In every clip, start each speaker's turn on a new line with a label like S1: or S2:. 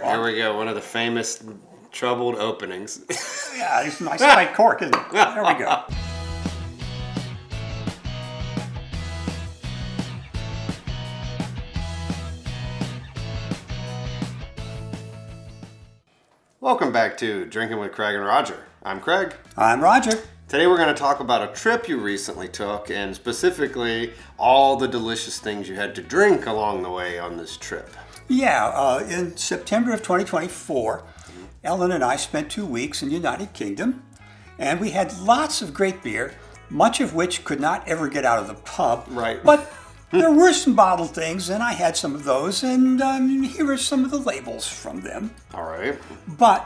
S1: There we go, one of the famous troubled openings.
S2: Yeah, it's a nice tight cork, isn't it? There we go.
S1: Welcome back to Drinking with Craig and Roger. I'm Craig.
S2: I'm Roger.
S1: Today we're going to talk about a trip you recently took, and specifically all the delicious things you had to drink along the way on this trip.
S2: Yeah, in September of 2024, Ellen and I spent 2 weeks in the United Kingdom, and we had lots of great beer, much of which could not ever get out of the pub.
S1: Right.
S2: But there were some bottled things, and I had some of those, and here are some of the labels from them.
S1: All right.
S2: But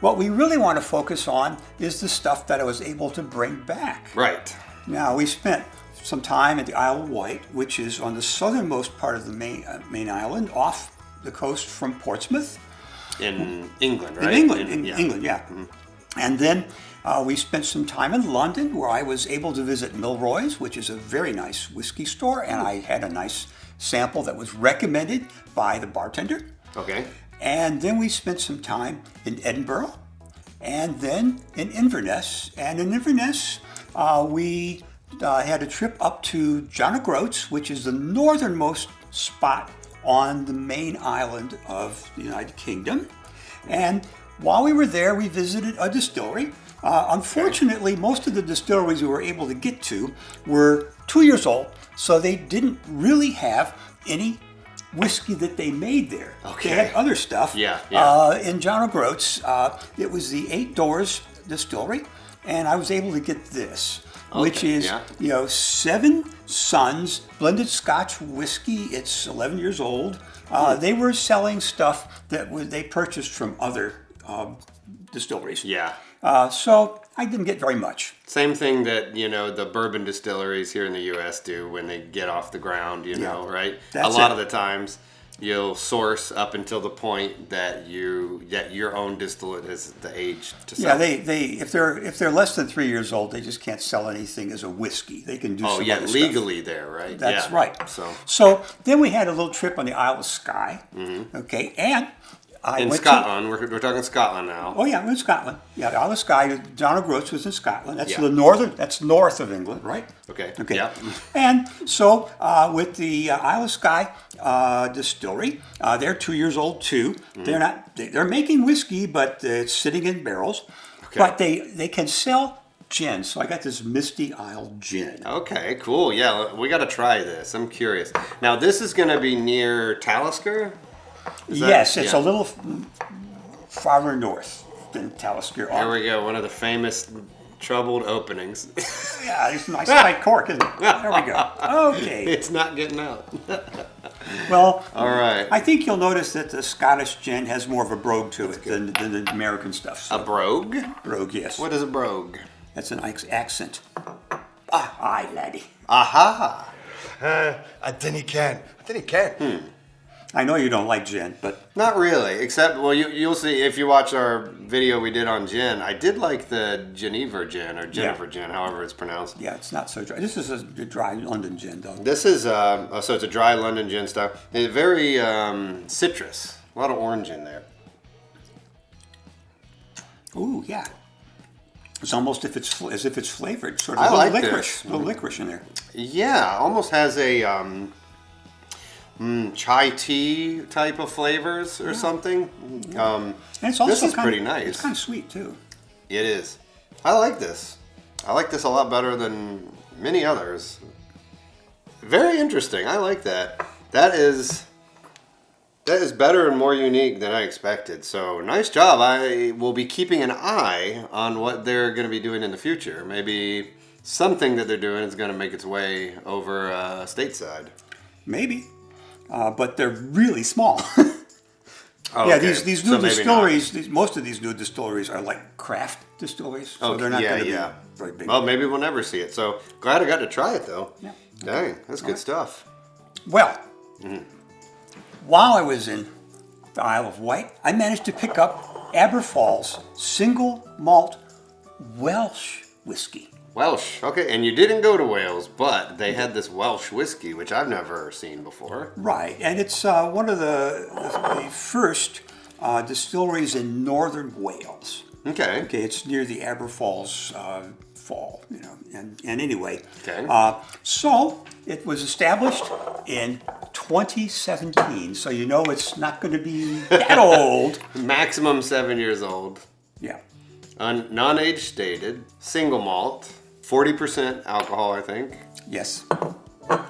S2: what we really want to focus on is the stuff that I was able to bring back.
S1: Right.
S2: Now, we spent some time at the Isle of Wight, which is on the southernmost part of the main island, off the coast from Portsmouth.
S1: In England, right?
S2: In England, England, yeah. Mm-hmm. And then we spent some time in London, where I was able to visit Milroy's, which is a very nice whiskey store, and I had a nice sample that was recommended by the bartender.
S1: Okay.
S2: And then we spent some time in Edinburgh, and then in Inverness. And in Inverness, we had a trip up to John O'Groats, which is the northernmost spot on the main island of the United Kingdom. And while we were there, we visited a distillery. Unfortunately, most of the distilleries we were able to get to were 2 years old, so they didn't really have any whiskey that they made there.
S1: Okay.
S2: They had other stuff.
S1: Yeah.
S2: In John O'Groats, it was the Eight Doors Distillery, and I was able to get this, which is, 7 Sons blended Scotch whiskey. It's 11 years old. They were selling stuff that they purchased from other distilleries.
S1: Yeah.
S2: So I didn't get very much.
S1: Same thing that, the bourbon distilleries here in the U.S. do when they get off the ground, right?
S2: That's
S1: a lot
S2: it.
S1: of the times you'll source up until the point that your own distillate is the age to sell.
S2: Yeah, they if they're less than 3 years old, they just can't sell anything as a whiskey. They can do some other stuff.
S1: Legally there, right?
S2: That's
S1: yeah.
S2: right.
S1: So
S2: then we had a little trip on the Isle of Skye. Mm-hmm. Okay, and I
S1: in
S2: went
S1: Scotland. We're talking Scotland now.
S2: Oh yeah, we're in Scotland. Yeah, the Isle of Skye. John O'Groats was in Scotland. That's
S1: Yeah.
S2: That's north of England, right?
S1: Okay.
S2: Yeah. And so with the Isle of Skye distillery, they're 2 years old too. Mm-hmm. They're making whiskey, but it's sitting in barrels. Okay. But they can sell gin. So I got this Misty Isle gin.
S1: Okay, cool. Yeah, we got to try this. I'm curious. Now this is going to be near Talisker.
S2: Yes, it's a little farther north than Talisker.
S1: There we go, one of the famous troubled openings.
S2: Yeah, it's a nice tight cork, isn't it? There we go. Okay.
S1: It's not getting out.
S2: Well,
S1: all right.
S2: I think you'll notice that the Scottish gin has more of a brogue to it than the American stuff. So.
S1: A brogue?
S2: Brogue, yes.
S1: What is a brogue?
S2: That's an accent. Aye, laddie.
S1: Aha.
S3: I think he can.
S2: I know you don't like gin, but...
S1: Not really, except, well, you'll see if you watch our video we did on gin. I did like the Geneva gin, or Jennifer gin, however it's pronounced.
S2: Yeah, it's not so dry. This is a dry London gin, though.
S1: This is, so it's a dry London gin style. It's very citrus. A lot of orange in there.
S2: Ooh, yeah. It's almost as if it's flavored. Sort of
S1: I like
S2: licorice.
S1: this.
S2: A little licorice in there.
S1: Yeah, almost has a... chai tea type of flavors or something.
S2: And it's also
S1: this is pretty nice.
S2: It's kind of sweet too.
S1: It is. I like this. I like this a lot better than many others. Very interesting. I like that. That is better and more unique than I expected. So nice job. I will be keeping an eye on what they're going to be doing in the future. Maybe something that they're doing is going to make its way over stateside.
S2: Maybe. But they're really small.
S1: Oh,
S2: yeah,
S1: okay.
S2: these new distilleries, most of these new distilleries are like craft distilleries, so they're not going to be very big.
S1: Well, maybe we'll never see it. So glad I got to try it, though.
S2: Yeah.
S1: Dang, that's good stuff.
S2: Well, while I was in the Isle of Wight, I managed to pick up Aberfall's single malt Welsh whiskey.
S1: Welsh, okay, and you didn't go to Wales, but they had this Welsh whiskey, which I've never seen before.
S2: Right, and it's one of the first distilleries in northern Wales.
S1: Okay.
S2: Okay, it's near the Aberfalls Fall, and anyway.
S1: Okay.
S2: So it was established in 2017, so it's not going to be that old.
S1: Maximum 7 years old.
S2: Yeah.
S1: Non-age stated. Single malt. 40% alcohol, I think.
S2: Yes.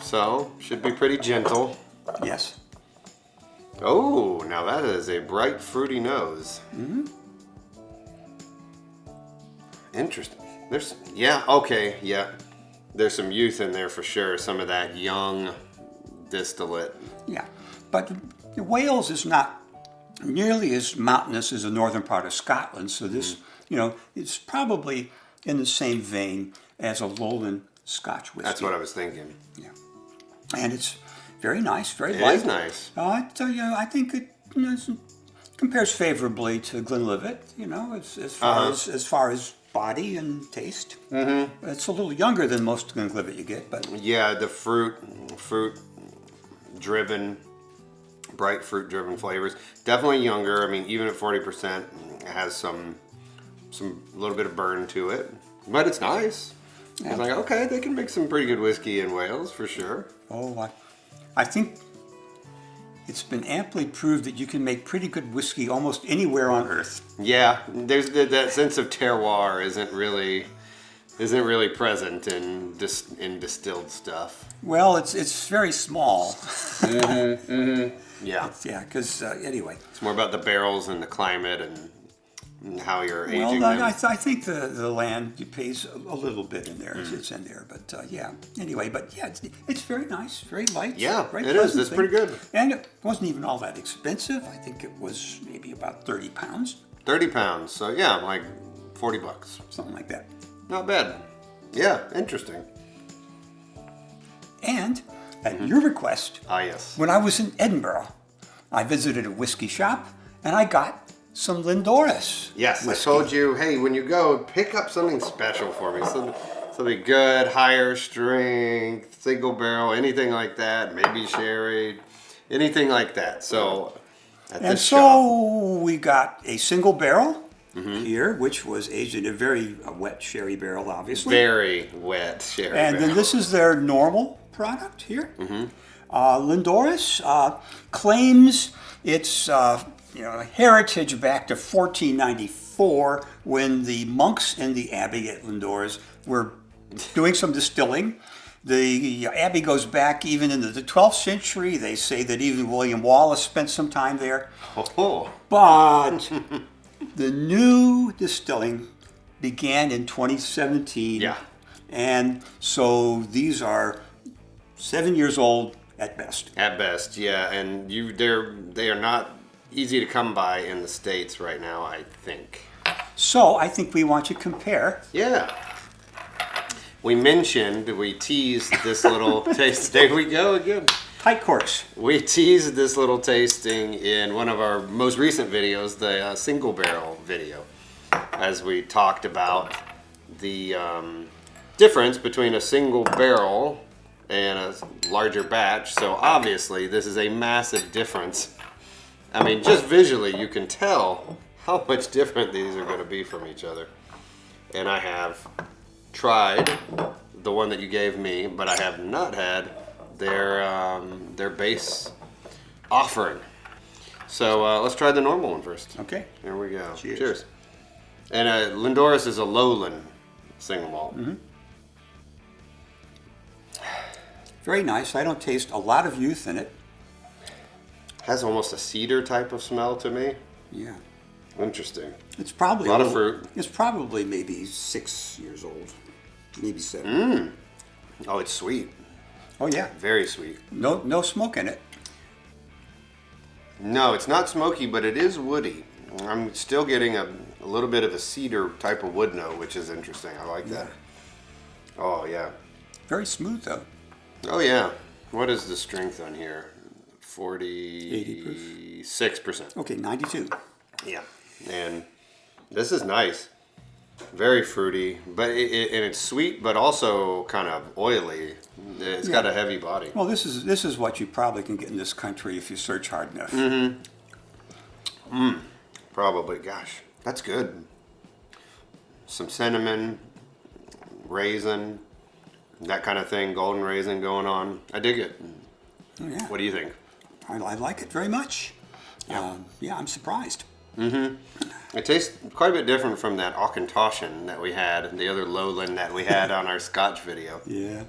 S1: So, should be pretty gentle.
S2: Yes.
S1: Oh, now that is a bright fruity nose.
S2: Mm-hmm.
S1: Interesting. There's some youth in there for sure. Some of that young distillate.
S2: Yeah. But Wales is not nearly as mountainous as the northern part of Scotland, so this, it's probably in the same vein as a lowland Scotch whiskey.
S1: That's what I was thinking.
S2: Yeah. And it's very nice, very
S1: It
S2: light.
S1: is nice.
S2: I think it compares favorably to Glenlivet, as far as body and taste. Mm-hmm. It's a little younger than most Glenlivet you get, but
S1: Yeah, the fruit driven, bright fruit driven flavors. Definitely younger. I mean, even at 40%, it has some little bit of burn to it, but it's nice.
S2: Yeah.
S1: It's like, okay, they can make some pretty good whiskey in Wales for sure.
S2: I think it's been amply proved that you can make pretty good whiskey almost anywhere on earth.
S1: Yeah, there's that sense of terroir isn't really present in distilled stuff.
S2: Well, it's very small.
S1: Yeah,
S2: Yeah, because anyway.
S1: it's more about the barrels and the climate and how you're aging
S2: Well,
S1: them.
S2: I think the land pays a little bit in there. It's in there, but yeah. Anyway, but yeah, it's very nice, very light.
S1: Yeah,
S2: very
S1: it is.
S2: pleasant
S1: It's
S2: thing.
S1: pretty good.
S2: And it wasn't even all that expensive. I think it was maybe about 30 pounds,
S1: 30 pounds, so yeah, like $40.
S2: something like that.
S1: Not bad. Yeah, interesting.
S2: And at your request,
S1: Ah, yes.
S2: when I was in Edinburgh, I visited a whiskey shop and I got some Lindoris.
S1: Yes,
S2: whiskey.
S1: I told you, hey, when you go, pick up something special for me. Something good, higher strength, single barrel, anything like that. Maybe sherry, anything like that. So, at
S2: And
S1: this
S2: so
S1: shop,
S2: we got a single barrel here, which was aged in a very wet sherry barrel, obviously.
S1: very wet sherry
S2: And then
S1: barrel.
S2: this is their normal product here. Lindoris claims its heritage back to 1494 when the monks in the abbey at Lindoris were doing some distilling. The abbey goes back even into the 12th century. They say that even William Wallace spent some time there.
S1: Oh,
S2: But the new distilling began in 2017.
S1: Yeah.
S2: And so these are 7 years old at best.
S1: at best, yeah. And they are not easy to come by in the States right now, I think.
S2: So I think we want to compare.
S1: Yeah. We teased this little taste. There we go again.
S2: Tight corks.
S1: We teased this little tasting in one of our most recent videos, the single barrel video, as we talked about the difference between a single barrel and a larger batch. So obviously this is a massive difference. I mean, just visually you can tell how much different these are going to be from each other. And I have tried the one that you gave me, but I have not had their base offering. So let's try the normal one first.
S2: Okay.
S1: Here we go.
S2: Cheers.
S1: And Lindoris is a lowland single malt.
S2: Very nice. I don't taste a lot of youth in it.
S1: Has almost a cedar type of smell to me.
S2: Yeah.
S1: Interesting.
S2: It's probably
S1: A lot of fruit.
S2: It's probably maybe 6 years old, maybe 7.
S1: Oh, it's sweet.
S2: Oh yeah.
S1: Very sweet.
S2: No smoke in it.
S1: No, it's not smoky, but it is woody. I'm still getting a little bit of a cedar type of wood note, which is interesting. I like that. Oh, yeah.
S2: Very smooth though.
S1: Oh, yeah. What is the strength on here?
S2: 80
S1: 46%.
S2: Okay, 92.
S1: Yeah. And this is nice. Very fruity, but and it's sweet, but also kind of oily. It's got a heavy body.
S2: Well, this is what you probably can get in this country if you search hard enough.
S1: Probably. Gosh, that's good. Some cinnamon, raisin, that kind of thing, golden raisin going on. I dig it.
S2: Oh, yeah.
S1: What do you think?
S2: I like it very much.
S1: Yeah.
S2: Yeah, I'm surprised.
S1: It tastes quite a bit different from that Auchentoshan that we had, and the other lowland that we had on our Scotch video.
S2: Yeah.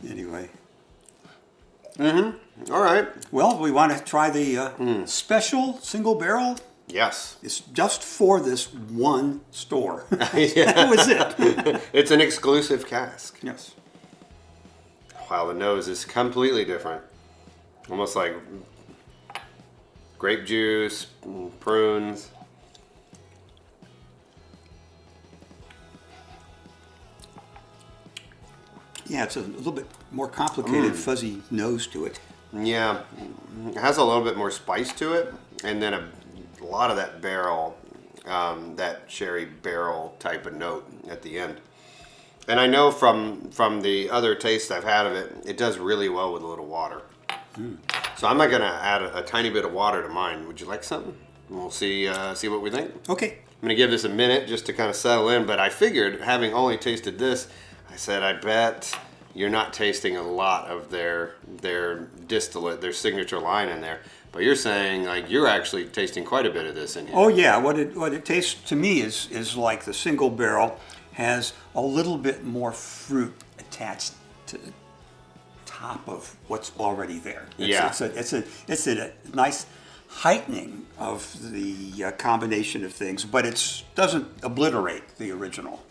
S2: Anyway.
S1: All right.
S2: Well, we want to try the special single barrel.
S1: Yes.
S2: It's just for this one store.
S1: Yeah.
S2: That was it.
S1: It's an exclusive cask.
S2: Yes.
S1: Wow, the nose is completely different. Almost like grape juice, prunes.
S2: Yeah, it's a little bit more complicated, fuzzy nose to it.
S1: Yeah, it has a little bit more spice to it, and then a lot of that barrel, that sherry barrel type of note at the end. And I know from the other tastes I've had of it, it does really well with a little water. So I'm not gonna add a tiny bit of water to mine. Would you like something? We'll see what we think.
S2: Okay.
S1: I'm gonna give this a minute just to kind of settle in, but I figured, having only tasted this, I said, I bet you're not tasting a lot of their distillate, their signature line in there. But you're saying like you're actually tasting quite a bit of this in here.
S2: Oh yeah, what it tastes to me is like the single barrel has a little bit more fruit attached to the top of what's already there. It's a nice heightening of the combination of things, but it doesn't obliterate the original.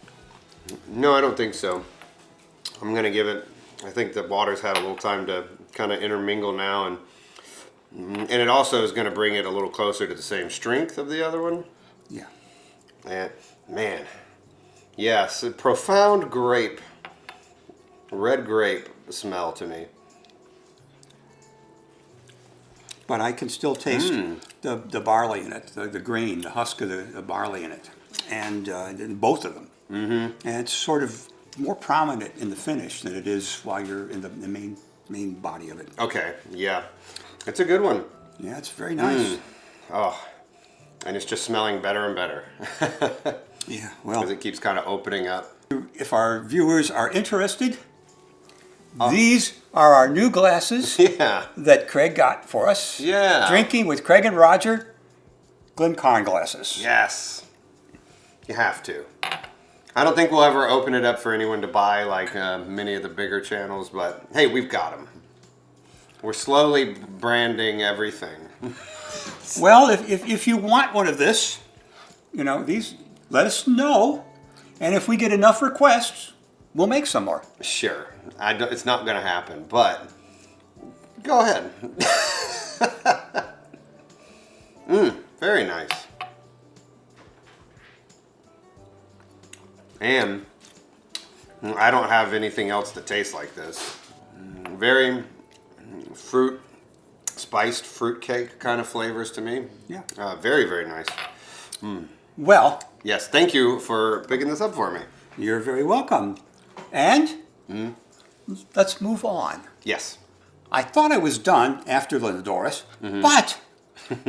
S1: No, I don't think so. I'm gonna give it. I think the water's had a little time to kind of intermingle now, and it also is gonna bring it a little closer to the same strength of the other one.
S2: Yeah.
S1: And man, yes, a profound grape, red grape smell to me.
S2: But I can still taste the barley in it, the grain, the husk of the barley in it, and in both of them. Mm-hmm. And it's sort of more prominent in the finish than it is while you're in the main body of it.
S1: Okay, yeah, it's a good one.
S2: Yeah, it's very nice.
S1: Oh, and it's just smelling better and better.
S2: Yeah, well,
S1: As it keeps kind of opening up.
S2: if our viewers are interested, these are our new glasses
S1: Yeah.
S2: that Craig got for us.
S1: Yeah.
S2: Drinking with Craig and Roger, Glencairn glasses.
S1: Yes. You have to. I don't think we'll ever open it up for anyone to buy like many of the bigger channels, but hey, we've got them. We're slowly branding everything.
S2: Well, if you want one of this, these, let us know. And if we get enough requests, we'll make some more.
S1: Sure. It's not going to happen, but go ahead. Very nice. And I don't have anything else that tastes like this. Very spiced fruit cake kind of flavors to me.
S2: Yeah.
S1: Very, very nice.
S2: Well,
S1: Yes, thank you for picking this up for me.
S2: you're very welcome. And let's move on.
S1: Yes.
S2: I thought I was done after Lindoris, but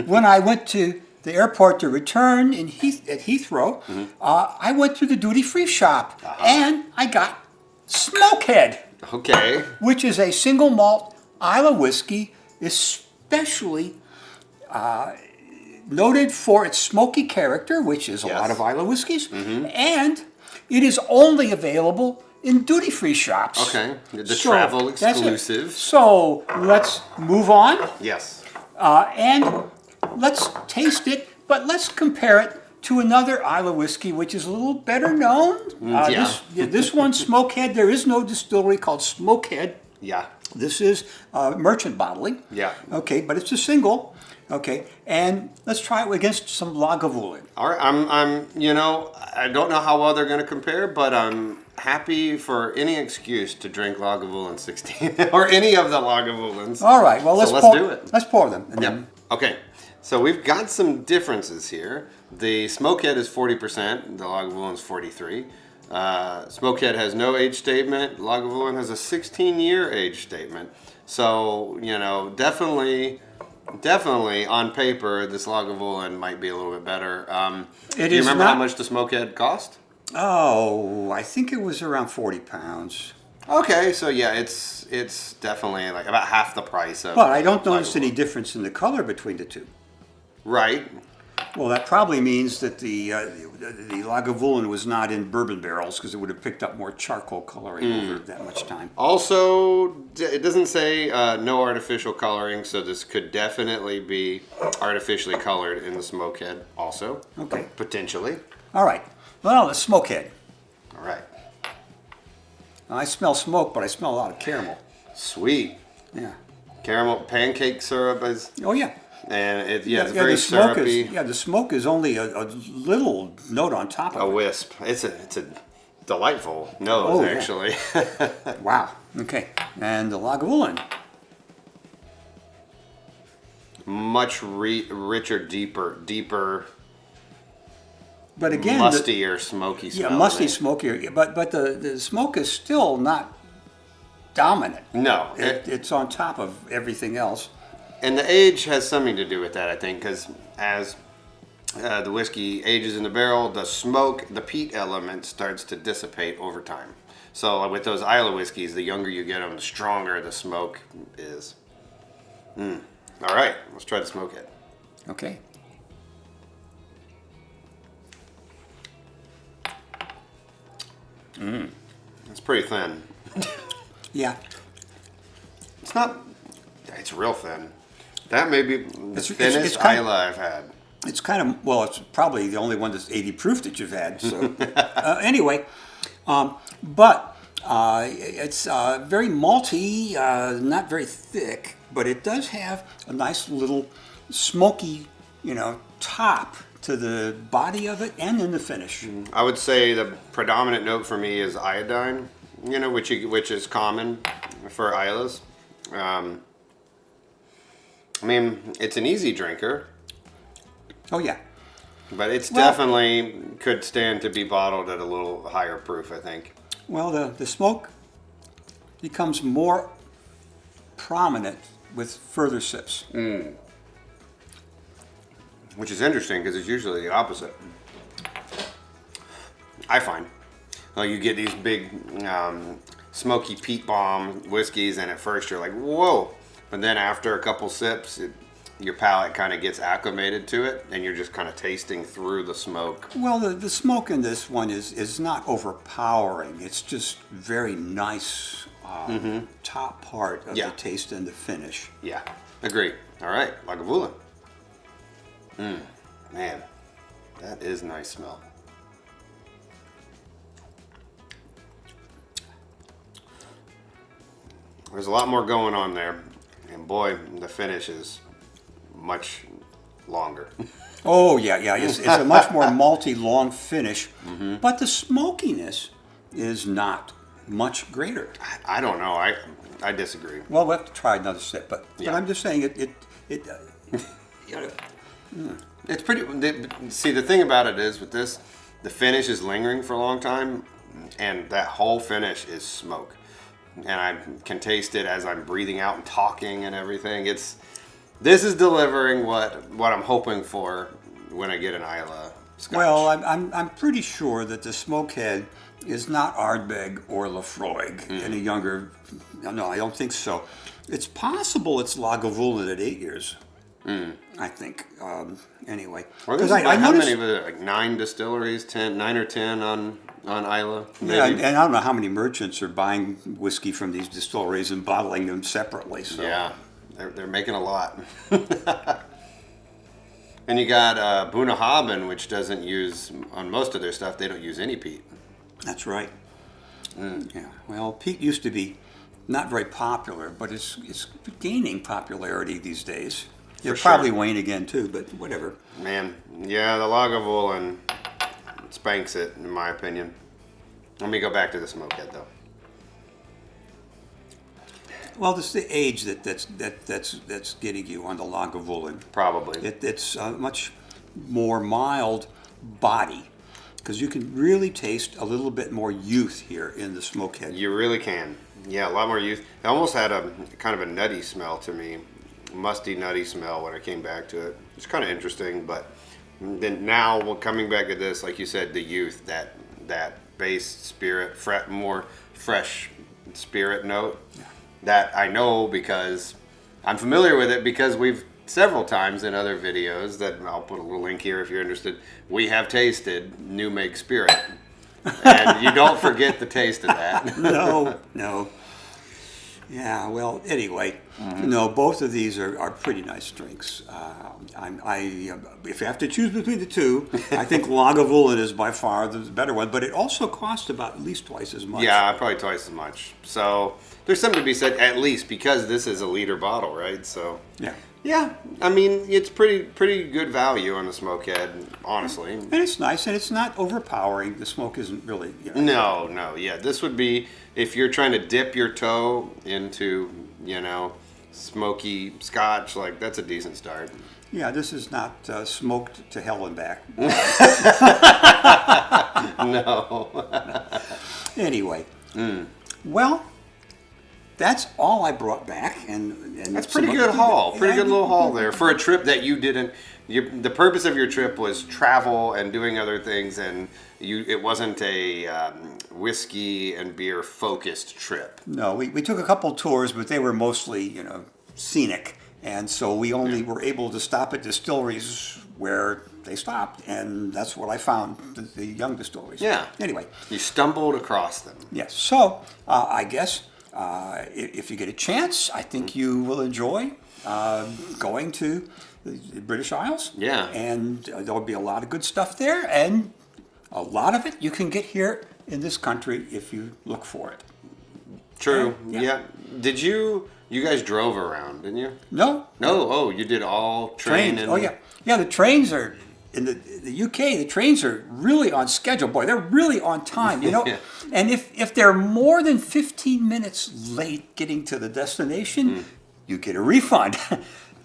S2: when I went to the airport to return at Heathrow, I went to the duty-free shop and I got Smokehead,
S1: Okay.
S2: which is a single malt Islay whiskey, especially noted for its smoky character, which is a
S1: Yes.
S2: lot of Islay whiskeys, and it is only available in duty-free shops.
S1: Okay. The travel
S2: that's it.
S1: exclusive.
S2: So let's move on
S1: Yes.
S2: and let's taste it, but let's compare it to another Islay whiskey, which is a little better known.
S1: Yeah.
S2: This one, Smokehead, there is no distillery called Smokehead.
S1: Yeah.
S2: This is merchant bottling.
S1: Yeah.
S2: Okay, but it's a single. Okay, and let's try it against some Lagavulin.
S1: All right. I don't know how well they're going to compare, but I'm happy for any excuse to drink Lagavulin 16 or any of the Lagavulins.
S2: All right, well, let's
S1: do it.
S2: Let's pour them. And
S1: Yep.
S2: then-
S1: Okay. So we've got some differences here. The Smokehead is 40%. The Lagavulin is 43. Smokehead has no age statement. Lagavulin has a 16-year age statement. So, definitely definitely on paper, this Lagavulin might be a little bit better.
S2: It
S1: do you
S2: is
S1: remember how
S2: not-
S1: much the Smokehead cost?
S2: Oh, I think it was around 40 pounds.
S1: Okay, so yeah, it's definitely like about half the price of.
S2: But I don't notice
S1: Lagavulin.
S2: any difference in the color between the two.
S1: Right.
S2: Well, that probably means that the Lagavulin was not in bourbon barrels because it would have picked up more charcoal coloring over that much time.
S1: Also, it doesn't say no artificial coloring, so this could definitely be artificially colored in the Smokehead. Also,
S2: Okay.
S1: potentially.
S2: All right. Well, the Smokehead.
S1: All right.
S2: I smell smoke, but I smell a lot of caramel.
S1: Sweet.
S2: Yeah.
S1: Caramel pancake syrup is,
S2: Oh, yeah.
S1: and it's very
S2: the smoke
S1: syrupy.
S2: is, the smoke is only a little note on top
S1: A
S2: of it.
S1: wisp. It's a delightful nose,
S2: Oh, yeah.
S1: actually.
S2: Wow. Okay. And the Lagavulin.
S1: Much richer, deeper,
S2: But again,
S1: mustier, smoky smell.
S2: yeah, musty,
S1: to me.
S2: smokier. But the smoke is still not dominant.
S1: No,
S2: It's on top of everything else.
S1: and the age has something to do with that, I think, because as the whiskey ages in the barrel, the smoke, the peat element starts to dissipate over time. So with those Islay whiskeys, the younger you get them, the stronger the smoke is. All right, let's try the Smokehead.
S2: Okay.
S1: It's pretty thin.
S2: Yeah.
S1: It's not. It's real thin. That may be the
S2: It's
S1: thinnest
S2: kind-
S1: Islay I've had.
S2: It's kind of, well, it's probably the only one that's 80 proof that you've had. So, anyway, but it's very malty, not very thick, but it does have a nice little smoky, top to the body of it and in the finish.
S1: I would say the predominant note for me is iodine, which is common for Islas. I mean, it's an easy drinker,
S2: Oh, yeah.
S1: but it's
S2: Well-
S1: definitely could stand to be bottled at a little higher proof, I think.
S2: Well, the smoke becomes more prominent with further sips.
S1: Which is interesting because it's usually the opposite. I find. Like you get these big smoky peat bomb whiskeys, and at first you're like, whoa. But then after a couple sips, your palate kind of gets acclimated to it, and you're just kind of tasting through the smoke.
S2: Well, the smoke in this one is not overpowering. It's just very nice top part of
S1: Yeah.
S2: the taste and the finish.
S1: Yeah, agree. All right, Lagavulin. Man, that is nice smell. There's a lot more going on there, and boy, the finish is much longer.
S2: Oh, yeah. It's a much more malty, long finish, but the smokiness is not much greater.
S1: I don't know. I disagree.
S2: Well, we'll have to try another sip, but
S1: Yeah.
S2: I'm just saying it
S1: It's pretty. See, the thing about it is with this, the finish is lingering for a long time, and that whole finish is smoke, and I can taste it as I'm breathing out and talking and everything. This is delivering what I'm hoping for when I get an Islay Scotch.
S2: Well, I'm pretty sure that the Smokehead is not Ardbeg or Lafroig in a younger. No, I don't think so. It's possible it's Lagavulin at 8 years. I think. Anyway,
S1: Well, this
S2: 'Cause
S1: is like how
S2: noticed-
S1: many was it? Like 9 distilleries, 9 or 10 on Islay.
S2: Yeah,
S1: maybe?
S2: and I don't know how many merchants are buying whiskey from these distilleries and bottling them separately. So.
S1: Yeah, they're making a lot. And you got Bunnahabhain, which doesn't use, on most of their stuff, they don't use any peat.
S2: That's right. Yeah. Well, peat used to be not very popular, but it's gaining popularity these days. It'll
S1: sure.
S2: probably wane again too, but whatever.
S1: Man, yeah, the Lagavulin spanks it, in my opinion. Let me go back to the Smokehead, though.
S2: Well, it's the age that's getting you on the Lagavulin.
S1: Probably.
S2: It's a much more mild body because you can really taste a little bit more youth here in the Smokehead.
S1: You really can. Yeah, a lot more youth. It almost had a kind of a nutty smell to me musty, nutty smell when I came back to it. It's kind of interesting, but then now coming back to this, like you said, the youth, that base spirit, more fresh spirit note.
S2: Yeah.
S1: That I know because I'm familiar with it because we've several times in other videos that I'll put a little link here if you're interested. We have tasted new make spirit, and you don't forget the taste of that.
S2: No. Yeah, well, anyway, no, both of these are pretty nice drinks. If you have to choose between the two, I think Lagavulin is by far the better one, but it also costs about at least twice as much.
S1: Yeah, probably twice as much. So there's something to be said, at least because this is a liter bottle, right? So yeah, I mean it's pretty good value on the Smokehead, honestly.
S2: And it's nice, and it's not overpowering. The smoke isn't really.
S1: No, yeah. This would be if you're trying to dip your toe into, smoky Scotch. Like that's a decent start.
S2: Yeah, this is not smoked to hell and back.
S1: No.
S2: Anyway, well, that's all I brought back, and
S1: That's pretty good haul. Pretty good little haul there for a trip that you didn't. The purpose of your trip was travel and doing other things, and it wasn't a whiskey and beer focused trip.
S2: No, we took a couple tours, but they were mostly scenic, and so we only were able to stop at distilleries where they stopped, and that's what I found, the young distilleries.
S1: Yeah.
S2: Anyway.
S1: You stumbled across them.
S2: Yes. So I guess if you get a chance, I think you will enjoy going to the British Isles.
S1: Yeah.
S2: And there'll be a lot of good stuff there, and a lot of it you can get here in this country if you look for it.
S1: True.
S2: Yeah.
S1: Yeah. Did you guys drove around, didn't you?
S2: No.
S1: Oh, you did all train
S2: Trains.
S1: and
S2: Oh yeah. Yeah, the trains are in the UK. The trains are really on schedule. Boy, they're really on time.
S1: Yeah.
S2: And if they're more than 15 minutes late getting to the destination, you get a refund.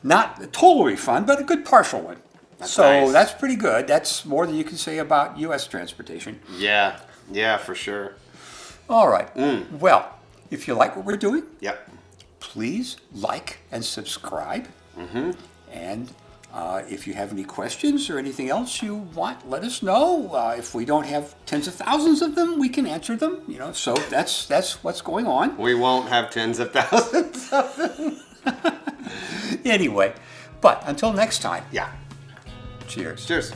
S2: Not a total refund, but a good partial one.
S1: That's nice.
S2: That's pretty good. That's more than you can say about U.S. transportation.
S1: Yeah, for sure.
S2: All right. Well, if you like what we're doing,
S1: Yep.
S2: please like and subscribe. And if you have any questions or anything else you want, let us know. If we don't have tens of thousands of them, we can answer them. So that's what's going on.
S1: We won't have tens of thousands of them.
S2: Anyway, but until next time,
S1: Yeah.
S2: cheers.
S1: Cheers.